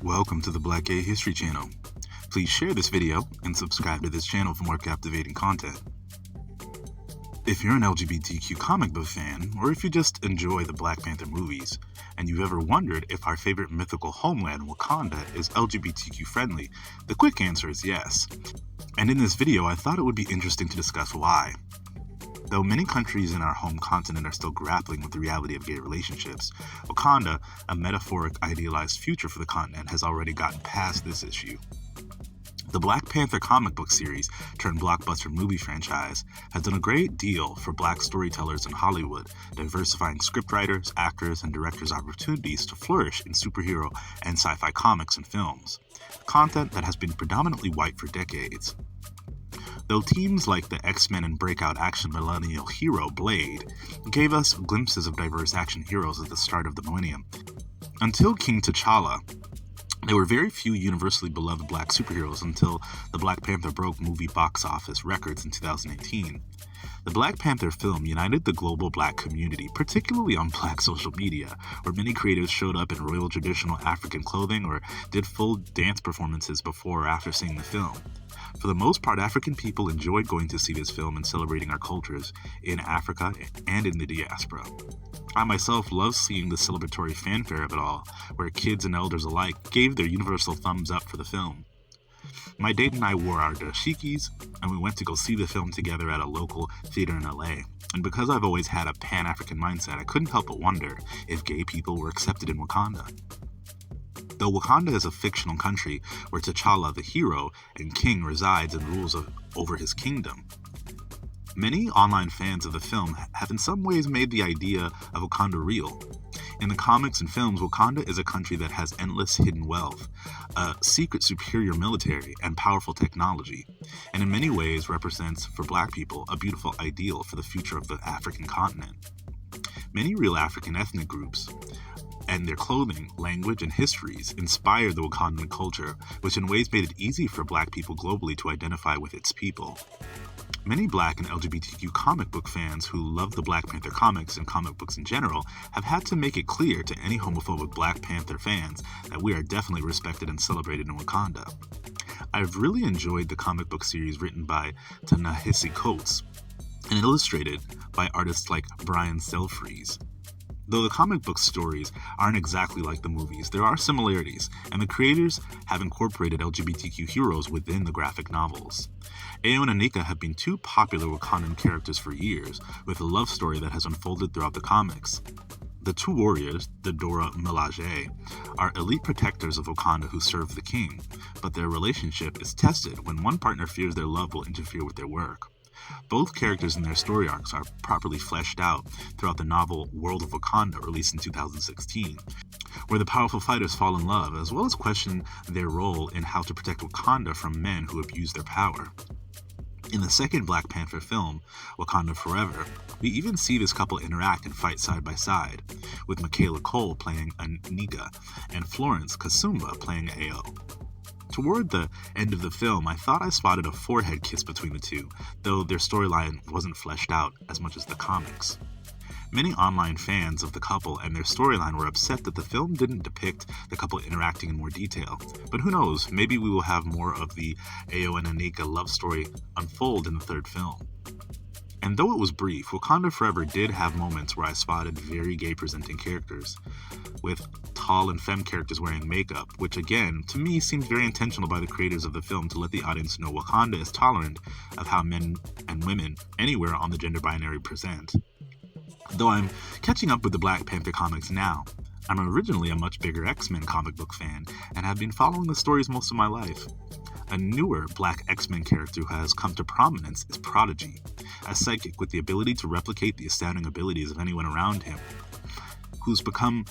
Welcome to the Black Gay History Channel. Please share this video and subscribe to this channel for more captivating content. If you're an LGBTQ comic book fan, or if you just enjoy the Black Panther movies, and you've ever wondered if our favorite mythical homeland, Wakanda, is LGBTQ friendly, the quick answer is yes. And in this video, I thought it would be interesting to discuss why. Though many countries in our home continent are still grappling with the reality of gay relationships, Wakanda, a metaphoric idealized future for the continent, has already gotten past this issue. The Black Panther comic book series, turned blockbuster movie franchise, has done a great deal for Black storytellers in Hollywood, diversifying scriptwriters, actors, and directors' opportunities to flourish in superhero and sci-fi comics and films, content that has been predominantly white for decades. Though teams like the X-Men and breakout action millennial hero Blade gave us glimpses of diverse action heroes at the start of the millennium, until King T'Challa, there were very few universally beloved black superheroes until the Black Panther broke movie box office records in 2018. The Black Panther film united the global black community, particularly on black social media, where many creatives showed up in royal traditional African clothing or did full dance performances before or after seeing the film. For the most part, African people enjoyed going to see this film and celebrating our cultures in Africa and in the diaspora. I myself love seeing the celebratory fanfare of it all, where kids and elders alike gave their universal thumbs up for the film. My date and I wore our dashikis, and we went to go see the film together at a local theater in LA. And because I've always had a Pan-African mindset, I couldn't help but wonder if gay people were accepted in Wakanda. Though Wakanda is a fictional country where T'Challa, the hero and king, resides and rules over his kingdom, many online fans of the film have in some ways made the idea of Wakanda real. In the comics and films, Wakanda is a country that has endless hidden wealth, a secret superior military, and powerful technology, and in many ways represents, for black people, a beautiful ideal for the future of the African continent. Many real African ethnic groups and their clothing, language, and histories inspired the Wakandan culture, which in ways made it easy for black people globally to identify with its people. Many black and LGBTQ comic book fans who love the Black Panther comics and comic books in general have had to make it clear to any homophobic Black Panther fans that we are definitely respected and celebrated in Wakanda. I've really enjoyed the comic book series written by Ta-Nehisi Coates and illustrated by artists like Brian Selfries. Though the comic book stories aren't exactly like the movies, there are similarities, and the creators have incorporated LGBTQ heroes within the graphic novels. Ayo and Anika have been two popular Wakandan characters for years, with a love story that has unfolded throughout the comics. The two warriors, the Dora Milaje, are elite protectors of Wakanda who serve the king, but their relationship is tested when one partner fears their love will interfere with their work. Both characters and their story arcs are properly fleshed out throughout the novel World of Wakanda, released in 2016, where the powerful fighters fall in love, as well as question their role in how to protect Wakanda from men who abuse their power. In the second Black Panther film, Wakanda Forever, we even see this couple interact and fight side by side, with Michaela Cole playing Anika and Florence Kasumba playing Ayo. Toward the end of the film, I thought I spotted a forehead kiss between the two, though their storyline wasn't fleshed out as much as the comics. Many online fans of the couple and their storyline were upset that the film didn't depict the couple interacting in more detail. But who knows, maybe we will have more of the Ayo and Anika love story unfold in the third film. And though it was brief, Wakanda Forever did have moments where I spotted very gay-presenting characters, with tall and femme characters wearing makeup, which again, to me, seemed very intentional by the creators of the film to let the audience know Wakanda is tolerant of how men and women anywhere on the gender binary present. Though I'm catching up with the Black Panther comics now, I'm originally a much bigger X-Men comic book fan and have been following the stories most of my life. A newer Black X-Men character who has come to prominence is Prodigy, a psychic with the ability to replicate the astounding abilities of anyone around him, who's become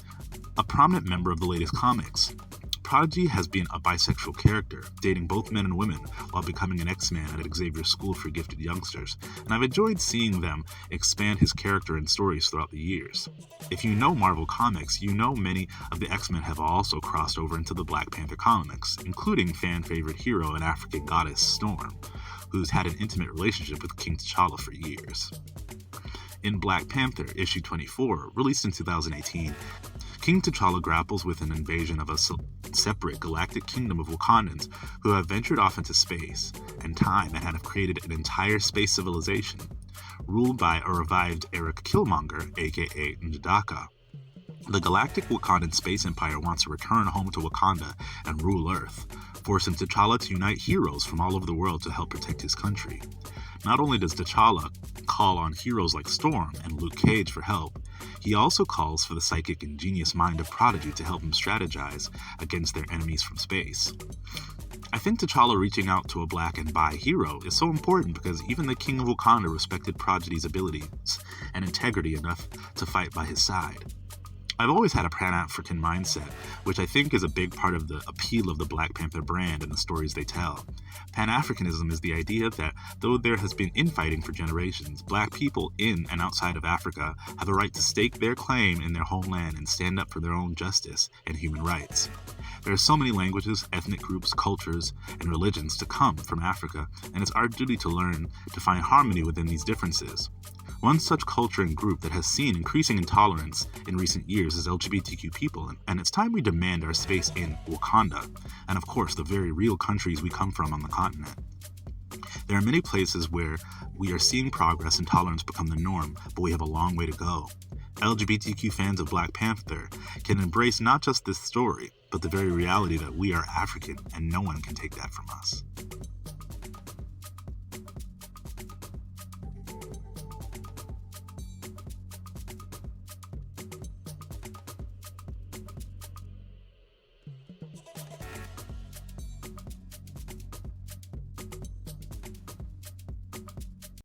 a prominent member of the latest comics. Prodigy has been a bisexual character, dating both men and women while becoming an X-Man at Xavier's School for Gifted Youngsters, and I've enjoyed seeing them expand his character and stories throughout the years. If you know Marvel Comics, you know many of the X-Men have also crossed over into the Black Panther comics, including fan-favorite hero and African goddess Storm, who's had an intimate relationship with King T'Challa for years. In Black Panther, issue 24, released in 2018, King T'Challa grapples with an invasion of a separate galactic kingdom of Wakandans who have ventured off into space and time and have created an entire space civilization, ruled by a revived Eric Killmonger, aka Ndaka. The galactic Wakandan space empire wants to return home to Wakanda and rule Earth, forcing T'Challa to unite heroes from all over the world to help protect his country. Not only does T'Challa call on heroes like Storm and Luke Cage for help, he also calls for the psychic and genius mind of Prodigy to help him strategize against their enemies from space. I think T'Challa reaching out to a black and bi hero is so important because even the King of Wakanda respected Prodigy's abilities and integrity enough to fight by his side. I've always had a Pan-African mindset, which I think is a big part of the appeal of the Black Panther brand and the stories they tell. Pan-Africanism is the idea that though there has been infighting for generations, black people in and outside of Africa have a right to stake their claim in their homeland and stand up for their own justice and human rights. There are so many languages, ethnic groups, cultures, and religions to come from Africa, and it's our duty to learn to find harmony within these differences. One such culture and group that has seen increasing intolerance in recent years is LGBTQ people, and it's time we demand our space in Wakanda, and of course the very real countries we come from on the continent. There are many places where we are seeing progress and tolerance become the norm, but we have a long way to go. LGBTQ fans of Black Panther can embrace not just this story, but the very reality that we are African and no one can take that from us.